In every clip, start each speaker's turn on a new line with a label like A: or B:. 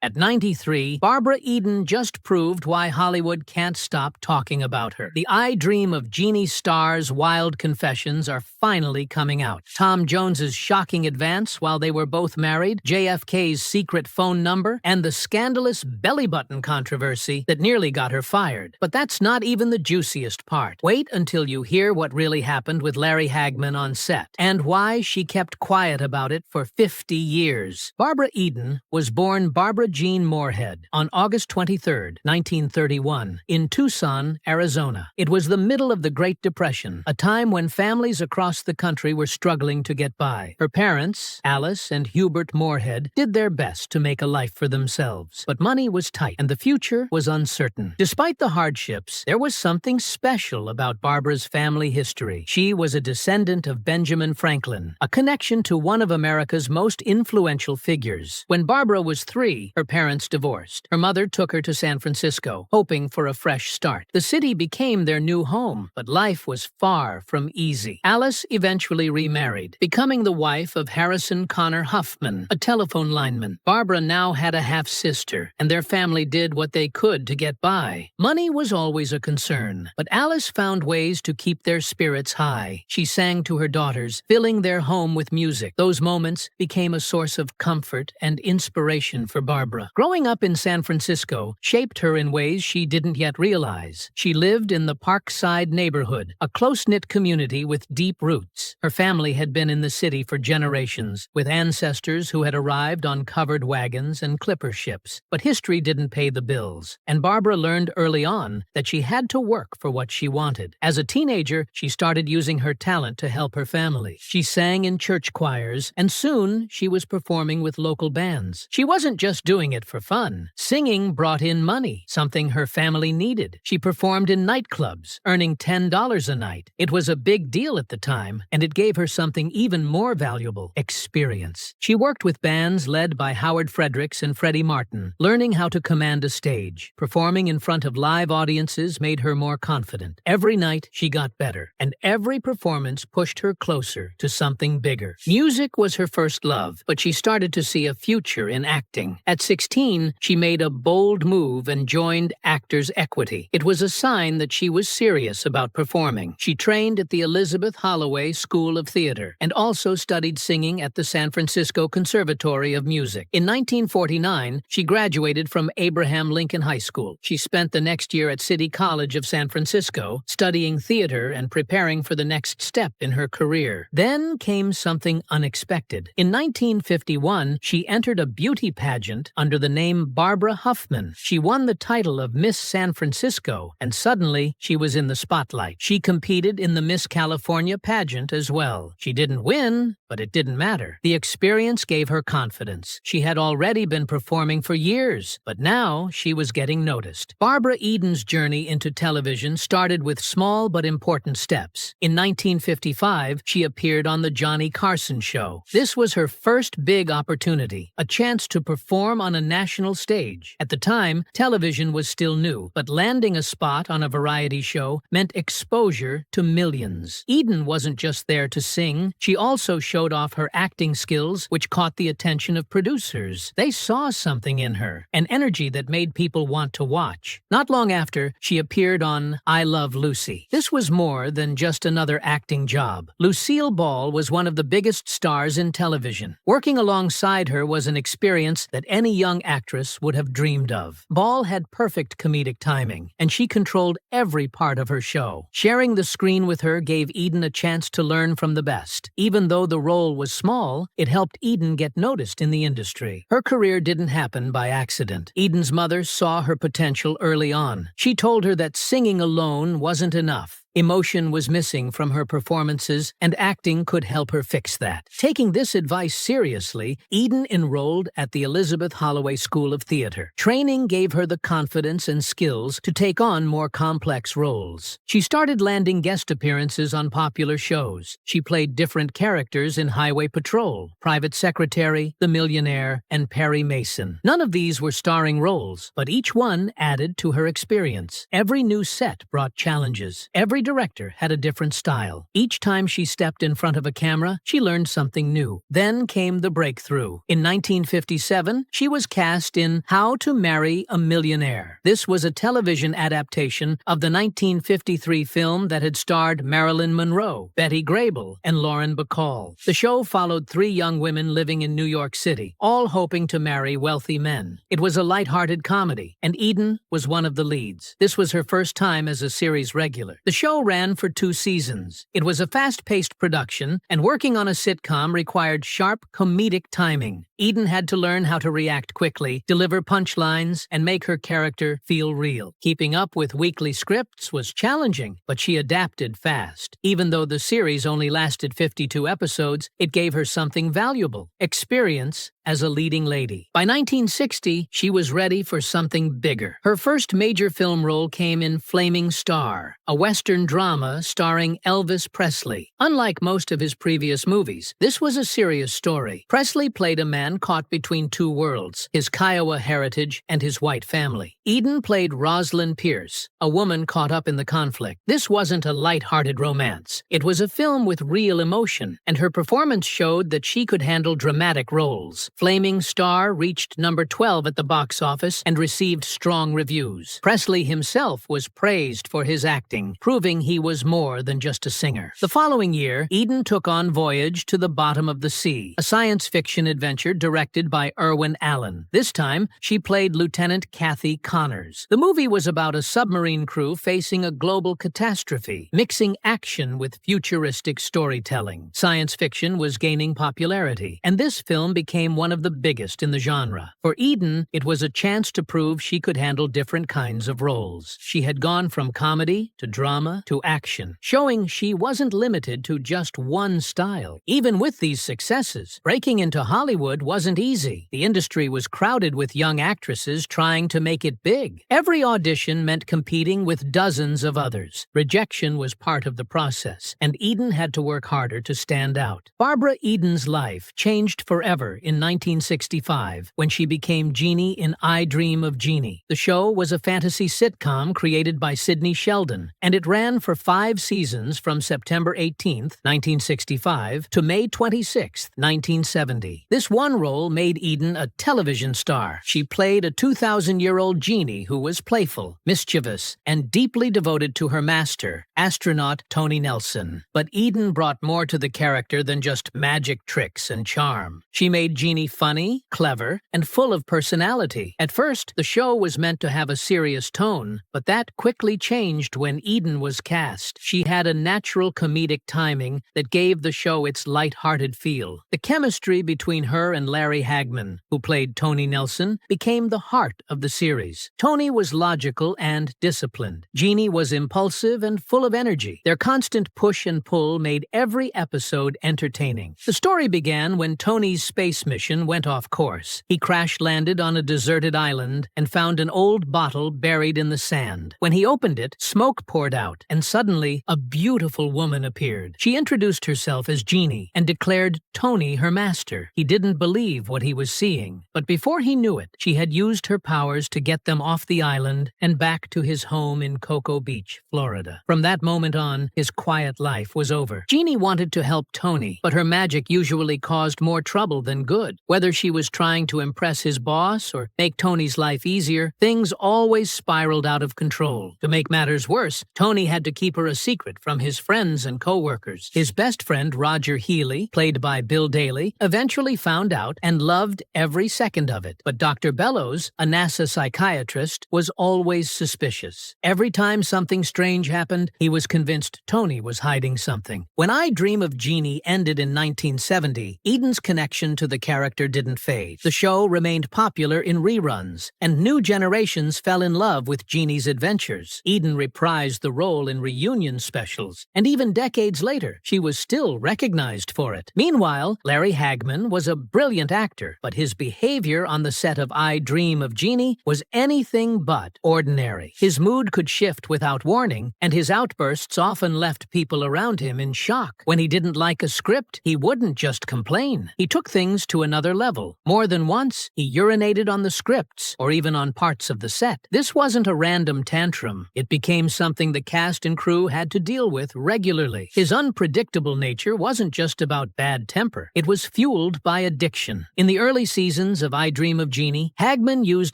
A: At 93, Barbara Eden just proved why Hollywood can't stop talking about her. The I Dream of Jeannie star's wild confessions are finally coming out. Tom Jones's shocking advance while they were both married, JFK's secret phone number, and the scandalous belly button controversy that nearly got her fired. But that's not even the juiciest part. Wait until you hear what really happened with Larry Hagman on set, and why she kept quiet about it for 50 years. Barbara Eden was born Barbara Jean Moorhead on August 23, 1931, in Tucson, Arizona. It was the middle of the Great Depression, a time when families across the country were struggling to get by. Her parents, Alice and Hubert Moorhead, did their best to make a life for themselves. But money was tight, and the future was uncertain. Despite the hardships, there was something special about Barbara's family history. She was a descendant of Benjamin Franklin, a connection to one of America's most influential figures. When Barbara was 3, her parents divorced. Her mother took her to San Francisco, hoping for a fresh start. The city became their new home, but life was far from easy. Alice eventually remarried, becoming the wife of Harrison Connor Huffman, a telephone lineman. Barbara now had a half-sister, and their family did what they could to get by. Money was always a concern, but Alice found ways to keep their spirits high. She sang to her daughters, filling their home with music. Those moments became a source of comfort and inspiration for Barbara. Growing up in San Francisco shaped her in ways she didn't yet realize. She lived in the Parkside neighborhood, a close-knit community with deep roots. Her family had been in the city for generations, with ancestors who had arrived on covered wagons and clipper ships. But history didn't pay the bills, and Barbara learned early on that she had to work for what she wanted. As a teenager, she started using her talent to help her family. She sang in church choirs, and soon she was performing with local bands. She wasn't just doing it for fun. Singing brought in money, something her family needed. She performed in nightclubs, earning $10 a night. It was a big deal at the time, and it gave her something even more valuable: experience. She worked with bands led by Howard Fredericks and Freddie Martin, learning how to command a stage. Performing in front of live audiences made her more confident. Every night, she got better, and every performance pushed her closer to something bigger. Music was her first love, but she started to see a future in acting. At 16, she made a bold move and joined Actors Equity. It was a sign that she was serious about performing. She trained at the Elizabeth Holloway School of Theater and also studied singing at the San Francisco Conservatory of Music. In 1949, she graduated from Abraham Lincoln High School. She spent the next year at City College of San Francisco, studying theater and preparing for the next step in her career. Then came something unexpected. In 1951, she entered a beauty pageant under the name Barbara Huffman. She won the title of Miss San Francisco, and suddenly she was in the spotlight. She competed in the Miss California pageant as well. She didn't win, but it didn't matter. The experience gave her confidence. She had already been performing for years, but now she was getting noticed. Barbara Eden's journey into television started with small but important steps. In 1955, she appeared on The Johnny Carson Show. This was her first big opportunity, a chance to perform on a national stage. At the time, television was still new, but landing a spot on a variety show meant exposure to millions. Eden wasn't just there to sing. She also showed off her acting skills, which caught the attention of producers. They saw something in her, an energy that made people want to watch. Not long after, she appeared on I Love Lucy. This was more than just another acting job. Lucille Ball was one of the biggest stars in television. Working alongside her was an experience that any young actress would have dreamed of. Ball had perfect comedic timing, and she controlled every part of her show. Sharing the screen with her gave Eden a chance to learn from the best. Even though the role was small, it helped Eden get noticed in the industry. Her career didn't happen by accident. Eden's mother saw her potential early on. She told her that singing alone wasn't enough. Emotion was missing from her performances, and acting could help her fix that. Taking this advice seriously, Eden enrolled at the Elizabeth Holloway School of Theater. Training gave her the confidence and skills to take on more complex roles. She started landing guest appearances on popular shows. She played different characters in Highway Patrol, Private Secretary, The Millionaire, and Perry Mason. None of these were starring roles, but each one added to her experience. Every new set brought challenges. Every Every director had a different style. Each time she stepped in front of a camera, she learned something new. Then came the breakthrough. In 1957, she was cast in How to Marry a Millionaire. This was a television adaptation of the 1953 film that had starred Marilyn Monroe, Betty Grable, and Lauren Bacall. The show followed three young women living in New York City, all hoping to marry wealthy men. It was a light-hearted comedy, and Eden was one of the leads. This was her first time as a series regular. The show ran for 2 seasons. It was a fast-paced production, and working on a sitcom required sharp, comedic timing. Eden had to learn how to react quickly, deliver punchlines, and make her character feel real. Keeping up with weekly scripts was challenging, but she adapted fast. Even though the series only lasted 52 episodes, it gave her something valuable: experience as a leading lady. By 1960, she was ready for something bigger. Her first major film role came in Flaming Star, a Western drama starring Elvis Presley. Unlike most of his previous movies, this was a serious story. Presley played a man caught between two worlds, his Kiowa heritage and his white family. Eden played Rosalind Pierce, a woman caught up in the conflict. This wasn't a light-hearted romance. It was a film with real emotion, and her performance showed that she could handle dramatic roles. Flaming Star reached number 12 at the box office and received strong reviews. Presley himself was praised for his acting, proving he was more than just a singer. The following year, Eden took on Voyage to the Bottom of the Sea, a science fiction adventure directed by Irwin Allen. This time, she played Lieutenant Kathy Connors. The movie was about a submarine crew facing a global catastrophe, mixing action with futuristic storytelling. Science fiction was gaining popularity, and this film became one of the biggest in the genre. For Eden, it was a chance to prove she could handle different kinds of roles. She had gone from comedy to drama to action, showing she wasn't limited to just one style. Even with these successes, breaking into Hollywood wasn't easy. The industry was crowded with young actresses trying to make it big. Every audition meant competing with dozens of others. Rejection was part of the process, and Eden had to work harder to stand out. Barbara Eden's life changed forever in 1965 when she became Jeannie in I Dream of Jeannie. The show was a fantasy sitcom created by Sidney Sheldon, and it ran for 5 seasons from September 18, 1965 to May 26, 1970. This one role made Eden a television star. She played a 2,000-year-old Jeannie who was playful, mischievous, and deeply devoted to her master, astronaut Tony Nelson. But Eden brought more to the character than just magic tricks and charm. She made Jeannie funny, clever, and full of personality. At first, the show was meant to have a serious tone, but that quickly changed when Eden was cast. She had a natural comedic timing that gave the show its light-hearted feel. The chemistry between her and Larry Hagman, who played Tony Nelson, became the heart of the series. Tony was logical and disciplined. Jeannie was impulsive and full of energy. Their constant push and pull made every episode entertaining. The story began when Tony's space mission went off course. He crash-landed on a deserted island and found an old bottle buried in the sand. When he opened it, smoke poured out, and suddenly a beautiful woman appeared. She introduced herself as Jeannie and declared Tony her master. He didn't believe what he was seeing, but before he knew it, she had used her powers to get them off the island and back to his home in Cocoa Beach, Florida. From that moment on, his quiet life was over. Jeannie wanted to help Tony, but her magic usually caused more trouble than good. Whether she was trying to impress his boss or make Tony's life easier, things always spiraled out of control. To make matters worse, Tony had to keep her a secret from his friends and co-workers. His best friend, Roger Healy, played by Bill Daly, eventually found out and loved every second of it. But Dr. Bellows, a NASA psychiatrist, was always suspicious. Every time something strange happened, he was convinced Tony was hiding something. When I Dream of Jeannie ended in 1970, Eden's connection to the character didn't fade. The show remained popular in reruns, and new generations fell in love with Jeannie's adventures. Eden reprised the role in reunion specials, and even decades later, she was still recognized for it. Meanwhile, Larry Hagman was a brilliant actor, but his behavior on the set of I Dream of Jeannie was anything but ordinary. His mood could shift without warning, and his outbursts often left people around him in shock. When he didn't like a script, he wouldn't just complain. He took things to another level. More than once, he urinated on the scripts or even on parts of the set. This wasn't a random tantrum. It became something the cast and crew had to deal with regularly. His unpredictable nature wasn't just about bad temper. It was fueled by addiction. In the early seasons of I Dream of Jeannie, Hagman used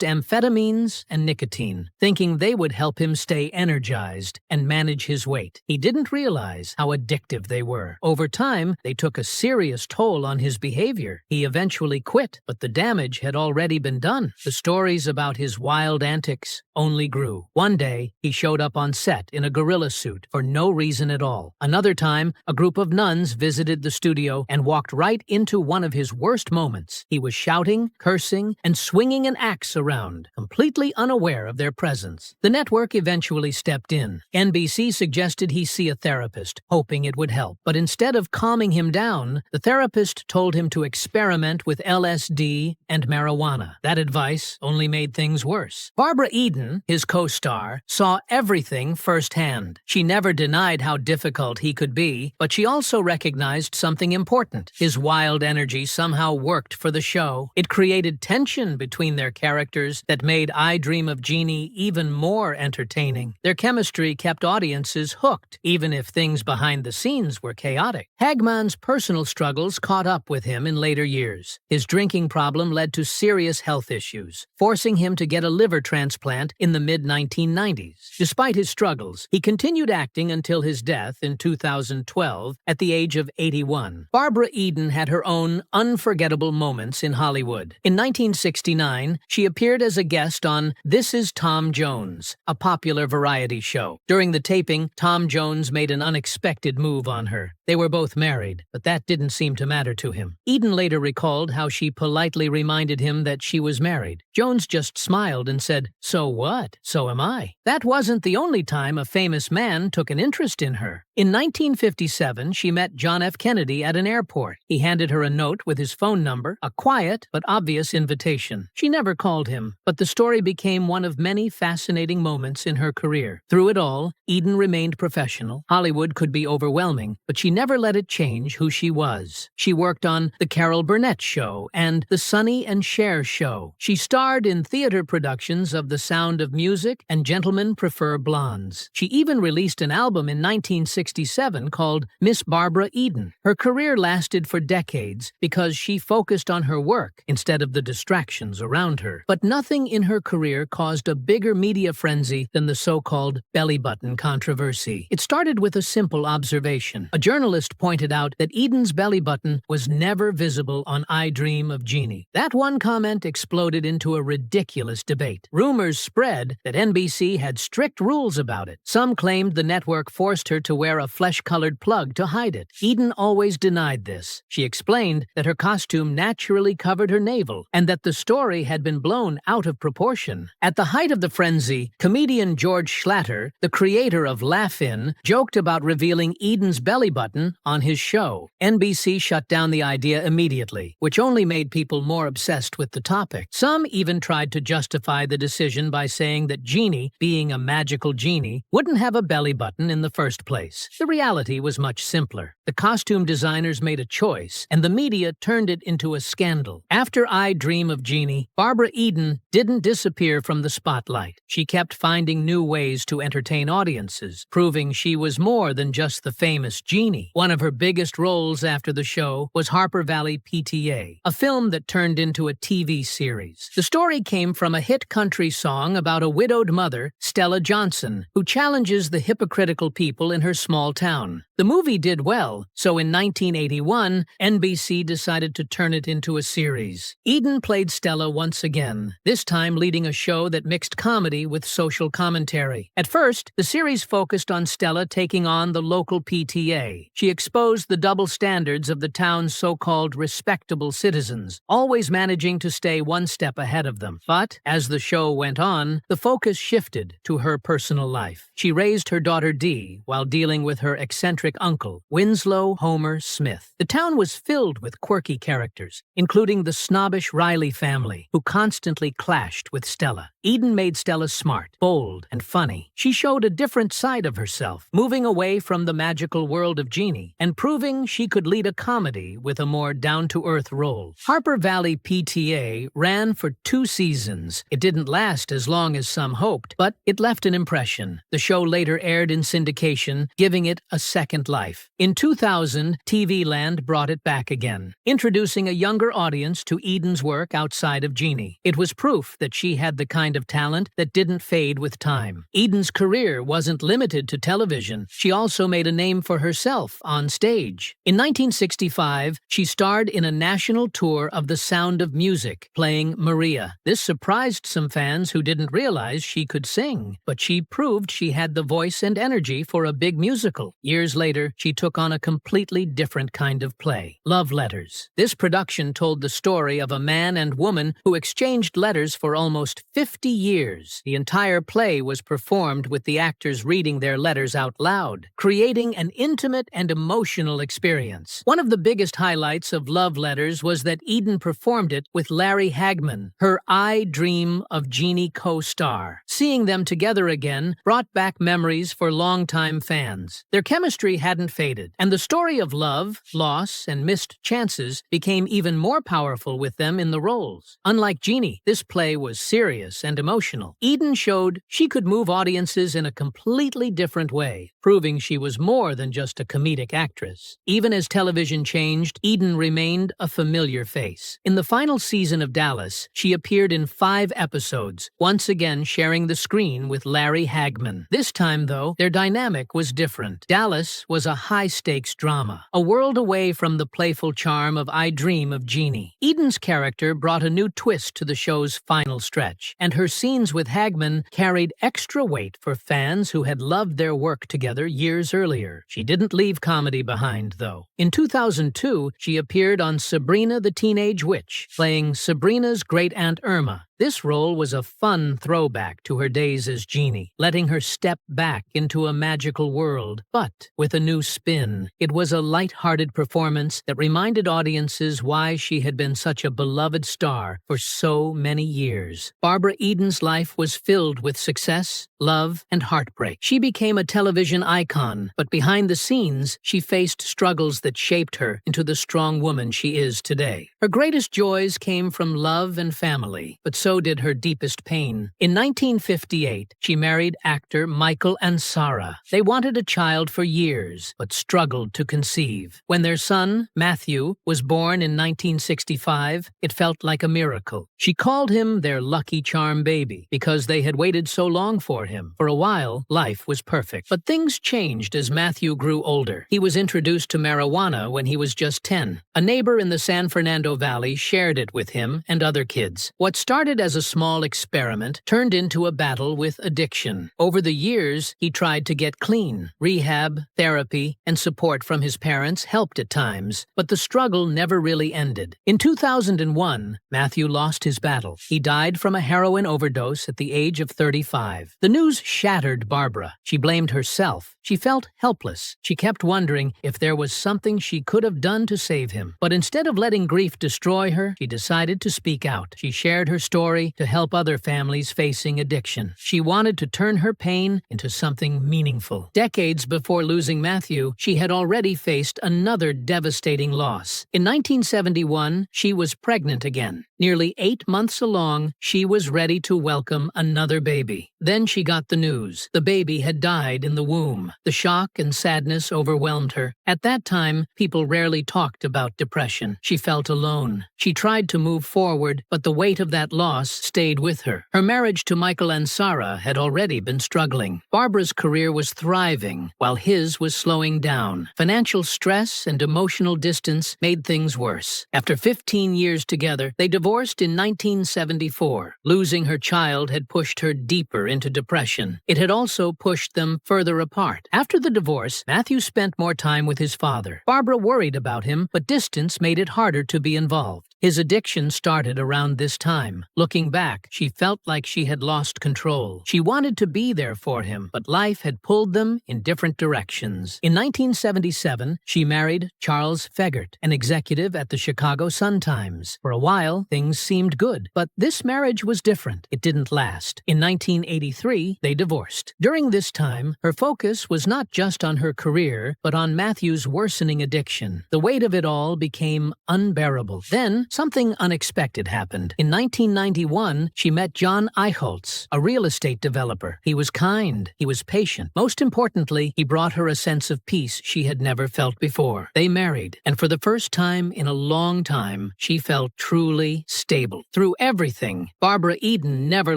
A: amphetamines and nicotine, thinking they would help him stay energized and manage his weight. He didn't realize how addictive they were. Over time, they took a serious toll on his behavior. He eventually quit, but the damage had already been done. The stories about his wild antics only grew. One day, he showed up on set in a gorilla suit for no reason at all. Another time, a group of nuns visited the studio and walked right into one of his worst moments. He was shouting, cursing, and swinging an axe around, completely unaware of their presence. The network eventually stepped in. NBC suggested he see a therapist, hoping it would help. But instead of calming him down, the therapist told him to experiment with LSD and marijuana. That advice only made things worse. Barbara Eden, his co-star, saw everything firsthand. She never denied how difficult he could be, but she also recognized something important. His wild energy somehow worked for the show. It created tension between their characters that made I Dream of Jeannie even more entertaining. Their chemistry kept audiences hooked, even if things behind the scenes were chaotic. Hagman's personal struggles caught up with him in later years. His drinking problem led to serious health issues, forcing him to get a liver transplant in the mid-1990s. Despite his struggles, he continued acting until his death in 2012 at the age of 81. Barbara Eden had her own unforgettable moments in Hollywood. In 1969, she appeared as a guest on This Is Tom Jones, a popular variety show. During the taping, Tom Jones made an unexpected move on her. They were both married, but that didn't seem to matter to him. Eden later recalled how she politely reminded him that she was married. Jones just smiled and said, "So what? So am I." That wasn't the only time a famous man took an interest in her. In 1957, she met John F. Kennedy at an airport. He handed her a note with his phone number, a quiet but obvious invitation. She never called him, but the story became one of many fascinating moments in her career. Through it all, Eden remained professional. Hollywood could be overwhelming, but she never let it change who she was. She worked on The Carol Burnett Show and The Sonny and Cher Show. She starred in theater productions of The Sound of Music and Gentlemen Prefer Blondes. She even released an album in 1967 called Miss Barbara Eden. Her career lasted for decades because she focused on her work instead of the distractions around her. But nothing in her career caused a bigger media frenzy than the so-called belly button controversy. It started with a simple observation. A journalist pointed out that Eden's belly button was never visible on I Dream of Jeannie. That one comment exploded into a ridiculous debate. Rumors spread that NBC had strict rules about it. Some claimed the network forced her to wear a flesh-colored plug to hide it. Eden always denied this. She explained that her costume naturally covered her navel and that the story had been blown out of proportion. At the height of the frenzy, comedian George Schlatter, the creator of Laugh-In, joked about revealing Eden's belly button on his show. NBC shut down the idea immediately, which only made people more obsessed with the topic. Some even tried to justify the decision by saying that Jeannie, being a magical genie, wouldn't have a belly button in the first place. The reality was much simpler. The costume designers made a choice, and the media turned it into a scandal. After I Dream of Jeannie, Barbara Eden didn't disappear from the spotlight. She kept finding new ways to entertain audiences, proving she was more than just the famous Jeannie. One of her biggest roles after the show was Harper Valley PTA, a film that turned into a TV series. The story came from a hit country song about a widowed mother, Stella Johnson, who challenges the hypocritical people in her small town. The movie did well, so in 1981, NBC decided to turn it into a series. Eden played Stella once again, this time leading a show that mixed comedy with social commentary. At first, the series focused on Stella taking on the local PTA. She exposed the double standards of the town's so-called respectable citizens, always managing to stay one step ahead of them. But, as the show went on, the focus shifted to her personal life. She raised her daughter Dee while dealing with her eccentric eccentric uncle, Winslow Homer Smith. The town was filled with quirky characters, including the snobbish Riley family, who constantly clashed with Stella. Eden made Stella smart, bold, and funny. She showed a different side of herself, moving away from the magical world of Jeannie and proving she could lead a comedy with a more down-to-earth role. Harper Valley PTA ran for 2 seasons. It didn't last as long as some hoped, but it left an impression. The show later aired in syndication, giving it a second life. In 2000, TV Land brought it back again, introducing a younger audience to Eden's work outside of Jeannie. It was proof that she had the kind of talent that didn't fade with time. Eden's career wasn't limited to television. She also made a name for herself on stage. In 1965, she starred in a national tour of The Sound of Music, playing Maria. This surprised some fans who didn't realize she could sing, but she proved she had the voice and energy for a big musical. Years later, she took on a completely different kind of play, Love Letters. This production told the story of a man and woman who exchanged letters for almost 50 years. The entire play was performed with the actors reading their letters out loud, creating an intimate and emotional experience. One of the biggest highlights of Love Letters was that Eden performed it with Larry Hagman, her I Dream of Jeannie co-star. Seeing them together again brought back memories for longtime fans. Their chemistry hadn't faded, and the story of love, loss, and missed chances became even more powerful with them in the roles. Unlike Jeannie, this play was serious and emotional. Eden showed she could move audiences in a completely different way, proving she was more than just a comedic actress. Even as television changed, Eden remained a familiar face. In the final season of Dallas, she appeared in 5 episodes, once again sharing the screen with Larry Hagman. This time, though, their dynamic was different. Dallas was a high-stakes drama, a world away from the playful charm of I Dream of Jeannie. Eden's character brought a new twist to the show's final stretch, and her scenes with Hagman carried extra weight for fans who had loved their work together years earlier. She didn't leave comedy behind, though. In 2002, she appeared on Sabrina the Teenage Witch, playing Sabrina's great-aunt Irma. This role was a fun throwback to her days as Jeannie, letting her step back into a magical world, but with a new spin. It was a light-hearted performance that reminded audiences why she had been such a beloved star for so many years. Barbara Eden's life was filled with success, love, and heartbreak. She became a television icon, but behind the scenes, she faced struggles that shaped her into the strong woman she is today. Her greatest joys came from love and family, but so did her deepest pain. In 1958, she married actor Michael and Sarah. They wanted a child for years, but struggled to conceive. When their son, Matthew, was born in 1965, it felt like a miracle. She called him their lucky charm baby because they had waited so long for him. For a while, life was perfect. But things changed as Matthew grew older. He was introduced to marijuana when he was just 10. A neighbor in the San Fernando Valley shared it with him and other kids. What started as a small experiment turned into a battle with addiction. Over the years, he tried to get clean. Rehab, therapy, and support from his parents helped at times, but the struggle never really ended. In 2001, Matthew lost his battle. He died from a heroin overdose at the age of 35. The news shattered Barbara. She blamed herself. She felt helpless. She kept wondering if there was something she could have done to save him. But instead of letting grief destroy her, she decided to speak out. She shared her story to help other families facing addiction. She wanted to turn her pain into something meaningful. Decades before losing Matthew, she had already faced another devastating loss. In 1971, she was pregnant again. Nearly 8 months along, she was ready to welcome another baby. Then she got the news. The baby had died in the womb. The shock and sadness overwhelmed her. At that time, people rarely talked about depression. She felt alone. She tried to move forward, but the weight of that loss stayed with her. Her marriage to Michael and Sarah had already been struggling. Barbara's career was thriving, while his was slowing down. Financial stress and emotional distance made things worse. After 15 years together, they divorced divorced in 1974. Losing her child had pushed her deeper into depression. It had also pushed them further apart. After the divorce, Matthew spent more time with his father. Barbara worried about him, but distance made it harder to be involved. His addiction started around this time. Looking back, she felt like she had lost control. She wanted to be there for him, but life had pulled them in different directions. In 1977, she married Charles Fegert, an executive at the Chicago Sun-Times. For a while, things seemed good, but this marriage was different. It didn't last. In 1983, they divorced. During this time, her focus was not just on her career, but on Matthew's worsening addiction. The weight of it all became unbearable. Then, something unexpected happened. In 1991, she met John Eichholz, a real estate developer. He was kind. He was patient. Most importantly, he brought her a sense of peace she had never felt before. They married, and for the first time in a long time, she felt truly stable. Through everything, Barbara Eden never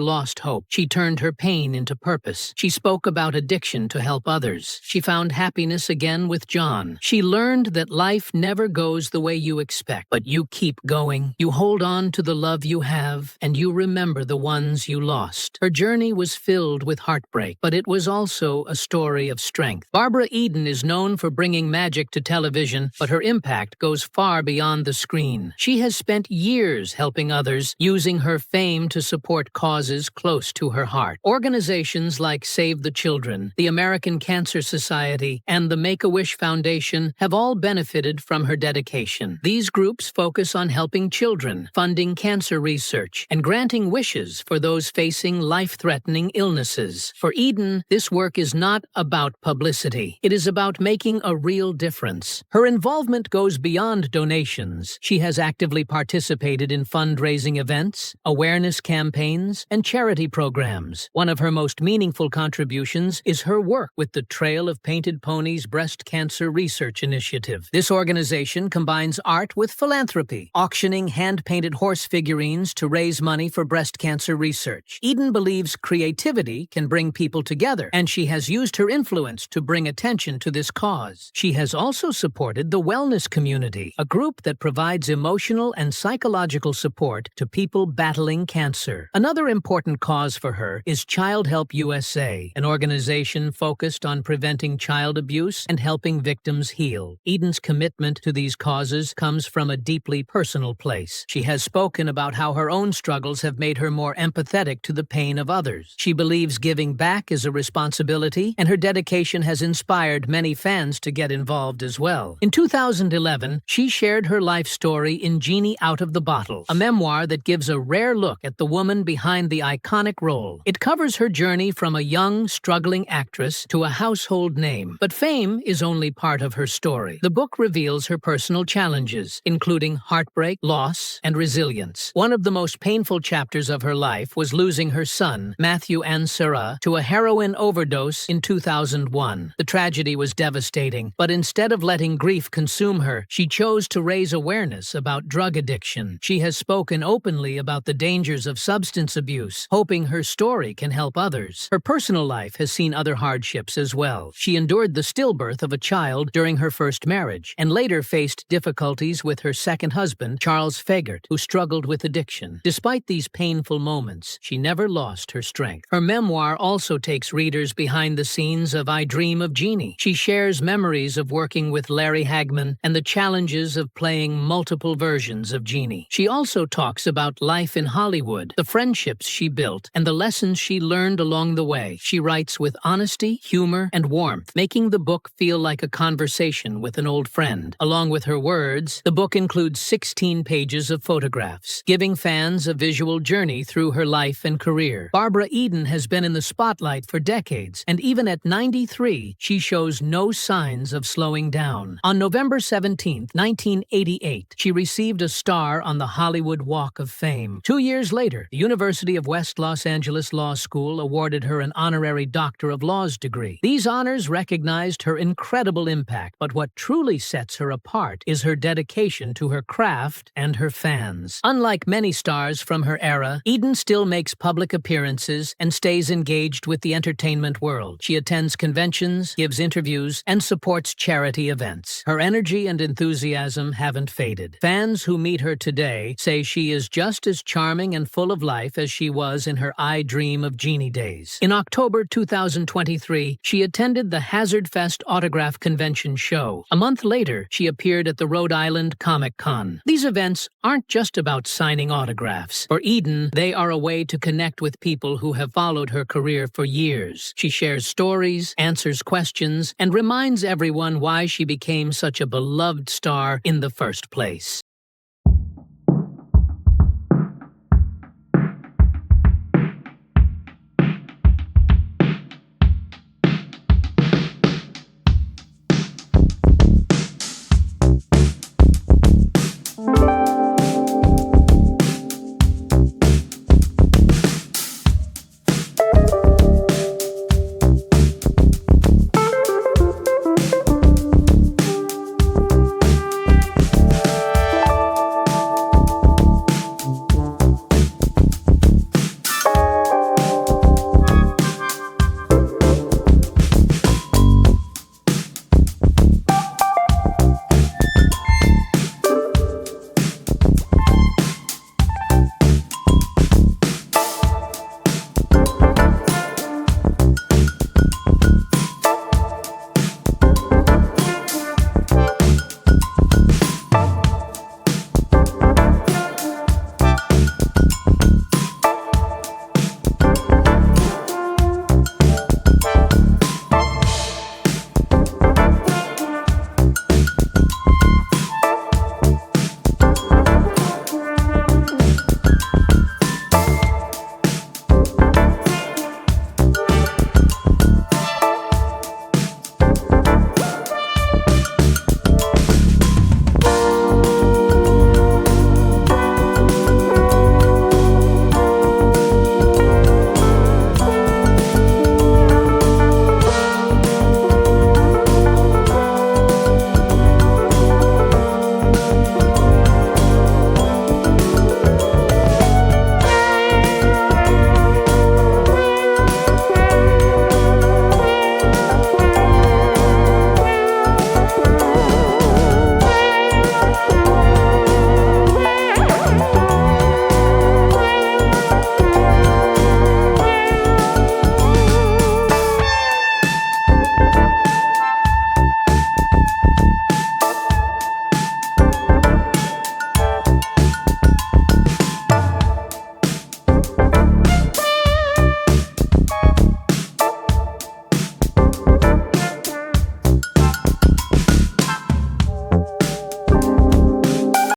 A: lost hope. She turned her pain into purpose. She spoke about addiction to help others. She found happiness again with John. She learned that life never goes the way you expect, but you keep going. You hold on to the love you have, and you remember the ones you lost. Her journey was filled with heartbreak, but it was also a story of strength. Barbara Eden is known for bringing magic to television, but her impact goes far beyond the screen. She has spent years helping others, using her fame to support causes close to her heart. Organizations like Save the Children, the American Cancer Society, and the Make-A-Wish Foundation have all benefited from her dedication. These groups focus on helping children, funding cancer research, and granting wishes for those facing life-threatening illnesses. For Eden, this work is not about publicity. It is about making a real difference. Her involvement goes beyond donations. She has actively participated in fundraising events, awareness campaigns, and charity programs. One of her most meaningful contributions is her work with the Trail of Painted Ponies Breast Cancer Research Initiative. This organization combines art with philanthropy, auctioning hand-painted horse figurines to raise money for breast cancer research. Eden believes creativity can bring people together, and she has used her influence to bring attention to this cause. She has also supported the wellness community, a group that provides emotional and psychological support to people battling cancer. Another important cause for her is Child Help USA, an organization focused on preventing child abuse and helping victims heal. Eden's commitment to these causes comes from a deeply personal place. She has spoken about how her own struggles have made her more empathetic to the pain of others. She believes giving back is a responsibility, and her dedication has inspired many fans to get involved as well. In 2011, she shared her life story in Jeannie Out of the Bottle, a memoir that gives a rare look at the woman behind the iconic role. It covers her journey from a young, struggling actress to a household name. But fame is only part of her story. The book reveals her personal challenges, including heartbreak, loss, and resilience. One of the most painful chapters of her life was losing her son, Matthew and Sarah, to a heroin overdose in 2001. The tragedy was devastating, but instead of letting grief consume her, she chose to raise awareness about drug addiction. She has spoken openly about the dangers of substance abuse, hoping her story can help others. Her personal life has seen other hardships as well. She endured the stillbirth of a child during her first marriage, and later faced difficulties with her second husband, Charles Fegert, who struggled with addiction. Despite these painful moments, she never lost her strength. Her memoir also takes readers behind the scenes of I Dream of Jeannie. She shares memories of working with Larry Hagman and the challenges of playing multiple versions of Jeannie. She also talks about life in Hollywood, the friendships she built, and the lessons she learned along the way. She writes with honesty, humor, and warmth, making the book feel like a conversation with an old friend. Along with her words, the book includes 16 pages of photographs, giving fans a visual journey through her life and career. Barbara Eden has been in the spotlight for decades, and even at 93, she shows no signs of slowing down. On November 17, 1988, she received a star on the Hollywood Walk of Fame. 2 years later, the University of West Los Angeles Law School awarded her an honorary Doctor of Laws degree. These honors recognized her incredible impact, but what truly sets her apart is her dedication to her craft and her fans. Unlike many stars from her era, Eden still makes public appearances and stays engaged with the entertainment world. She attends conventions, gives interviews, and supports charity events. Her energy and enthusiasm haven't faded. Fans who meet her today say she is just as charming and full of life as she was in her I Dream of Jeannie days. In October 2023, she attended the Hazard Fest Autograph Convention show. A month later, she appeared at the Rhode Island Comic Con. These events aren't just about signing autographs. For Eden, they are a way to connect with people who have followed her career for years. She shares stories, answers questions, and reminds everyone why she became such a beloved star in the first place.